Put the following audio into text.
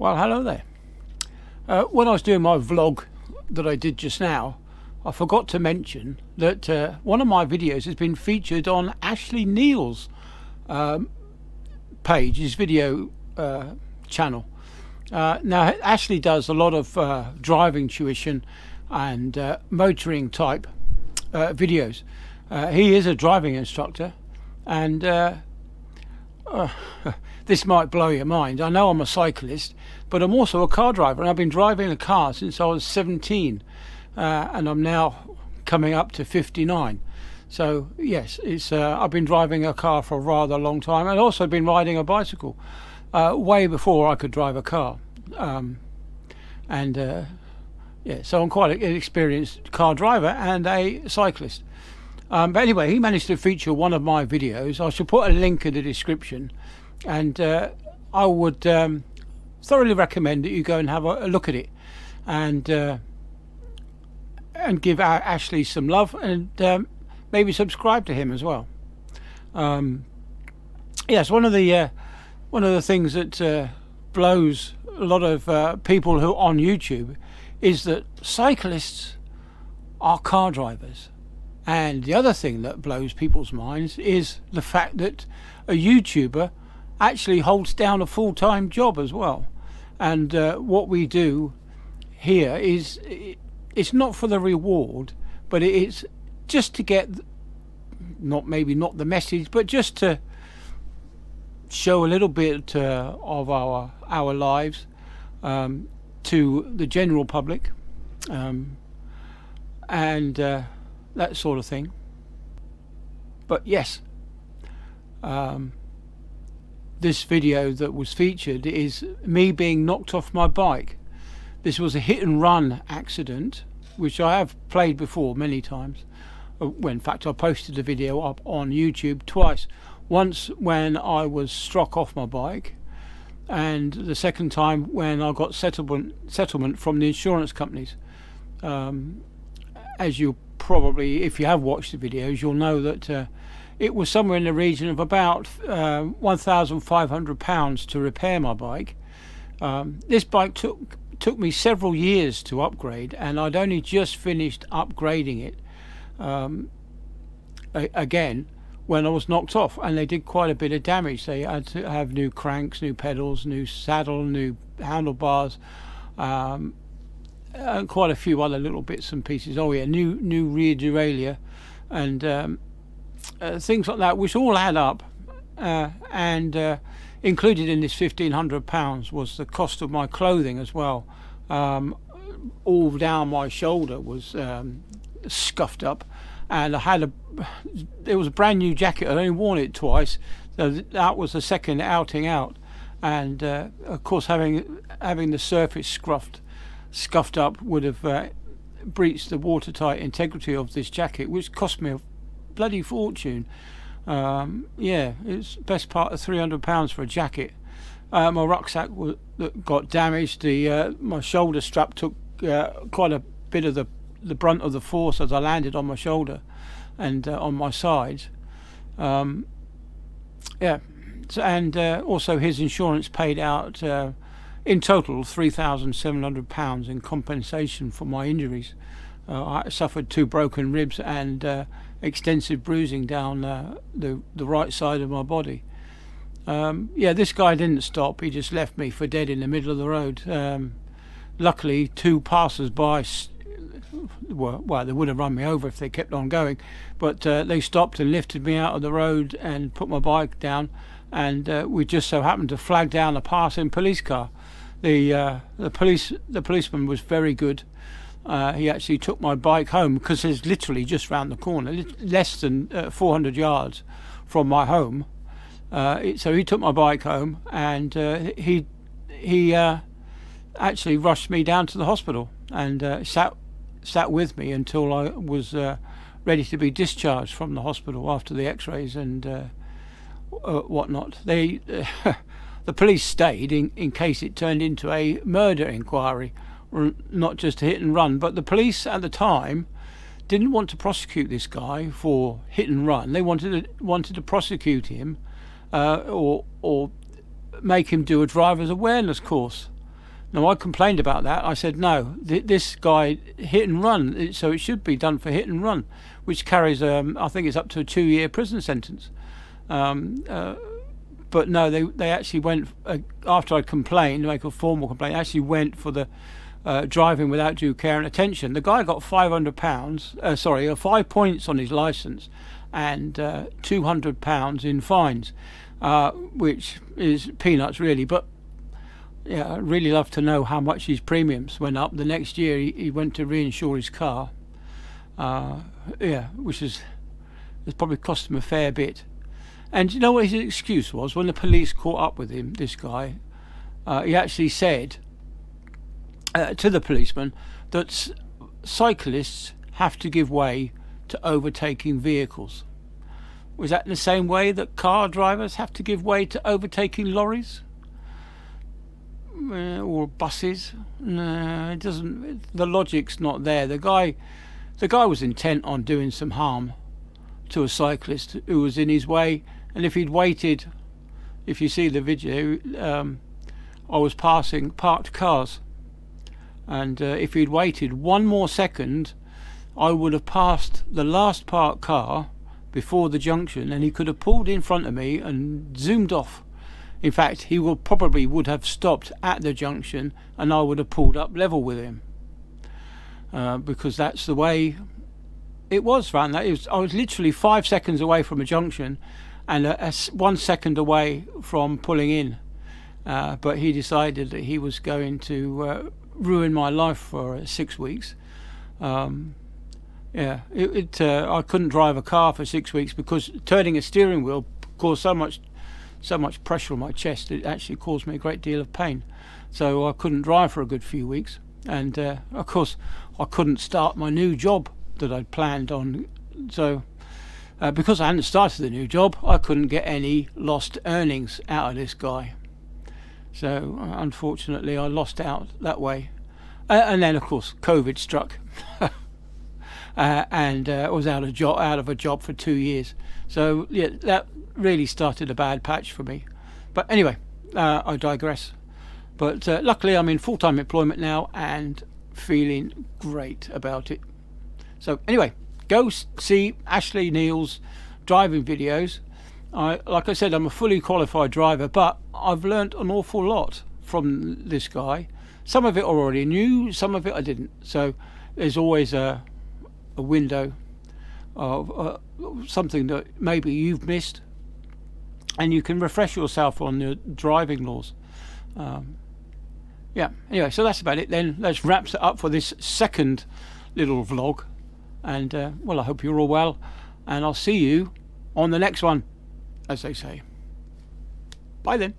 Well, hello there. When I was doing my vlog that I did just now, I forgot to mention that one of my videos has been featured on Ashley Neal's page, his video channel. Now, Ashley does a lot of driving tuition and motoring type videos. He is a driving instructor, and this might blow your mind. I know I'm a cyclist, but I'm also a car driver, and I've been driving a car since I was 17, and I'm now coming up to 59. So yes, it's I've been driving a car for a rather long time, and also been riding a bicycle way before I could drive a car. Yeah, so I'm quite an experienced car driver and a cyclist. But anyway, he managed to feature one of my videos. I shall put a link in the description, and I would thoroughly recommend that you go and have a look at it, and give Ashley some love, and maybe subscribe to him as well. Yes, one of the things that blows a lot of people who are on YouTube is that cyclists are car drivers. And the other thing that blows people's minds is the fact that a YouTuber actually holds down a full-time job as well. And what we do here is, it's not for the reward, but it's just to get, maybe not the message, but just to show a little bit of our lives to the general public, and that sort of thing. But yes, this video that was featured is me being knocked off my bike. This was a hit and run accident, which I have played before many times. Well, in fact, I posted the video up on YouTube twice. Once when I was struck off my bike, and the second time when I got settlement from the insurance companies. As you probably, if you have watched the videos, you'll know that it was somewhere in the region of about £1,500 to repair my bike. This bike took me several years to upgrade, and I'd only just finished upgrading it again when I was knocked off, and they did quite a bit of damage. They had to have new cranks, new pedals, new saddle, new handlebars, and quite a few other little bits and pieces. Oh yeah, new rear derailleur, and things like that, which all add up, and included in this £1,500 was the cost of my clothing as well. All down my shoulder was scuffed up, and there was a brand new jacket. I'd only worn it twice, so that was the second outing out, and of course having the surface scuffed up would have breached the watertight integrity of this jacket, which cost me a bloody fortune. Yeah, it's best part of £300 for a jacket. My rucksack got damaged. My shoulder strap took quite a bit of the brunt of the force as I landed on my shoulder and on my sides. Yeah, and also his insurance paid out in total £3,700 in compensation for my injuries. I suffered 2 broken ribs and extensive bruising down the right side of my body. Yeah, this guy didn't stop. He just left me for dead in the middle of the road. Luckily, 2 passers-by, well, they would have run me over if they kept on going, but they stopped and lifted me out of the road and put my bike down, and we just so happened to flag down a passing police car. The policeman was very good. He actually took my bike home, because it's literally just round the corner, less than 400 yards from my home. So he took my bike home, and he actually rushed me down to the hospital, and sat with me until I was ready to be discharged from the hospital after the x-rays and whatnot. The police stayed in case it turned into a murder inquiry, not just a hit and run. But the police at the time didn't want to prosecute this guy for hit and run. They wanted to prosecute him or make him do a driver's awareness course. Now, I complained about that. I said, no, this guy hit and run, so it should be done for hit and run, which carries, I think it's up to a 2-year prison sentence. But no, they actually went, after I complained, to make a formal complaint, actually went for the driving without due care and attention. The guy got £500, 5 points on his licence and £200 in fines, which is peanuts really, but yeah, I'd really love to know how much his premiums went up. The next year he went to reinsure his car, which has probably cost him a fair bit. And you know what his excuse was? When the police caught up with him, this guy, he actually said to the policeman that cyclists have to give way to overtaking vehicles. Was that in the same way that car drivers have to give way to overtaking lorries? Or buses? No, it doesn't. The logic's not there. The guy was intent on doing some harm to a cyclist who was in his way, and if he'd waited, if you see the video, I was passing parked cars, and if he'd waited one more second, I would have passed the last parked car before the junction, and he could have pulled in front of me and zoomed off. In fact, he would have stopped at the junction, and I would have pulled up level with him, because that's the way it was. Around that, I was literally 5 seconds away from a junction, and 1 second away from pulling in. But he decided that he was going to ruin my life for 6 weeks. I couldn't drive a car for 6 weeks because turning a steering wheel caused so much pressure on my chest. It actually caused me a great deal of pain, so I couldn't drive for a good few weeks. And of course I couldn't start my new job that I'd planned on, so because I hadn't started the new job, I couldn't get any lost earnings out of this guy. So unfortunately I lost out that way, and then of course COVID struck. And I was out of a job for 2 years. So yeah, that really started a bad patch for me. But anyway, I digress. But luckily I'm in full-time employment now and feeling great about it. So anyway, go see Ashley Neal's driving videos. Like I said, I'm a fully qualified driver, but I've learnt an awful lot from this guy. Some of it I already knew, some of it I didn't. So there's always a window of something that maybe you've missed, and you can refresh yourself on the driving laws. Anyway, so that's about it then. Let's wrap it up for this second little vlog, and I hope you're all well, and I'll see you on the next one, as they say. Bye then.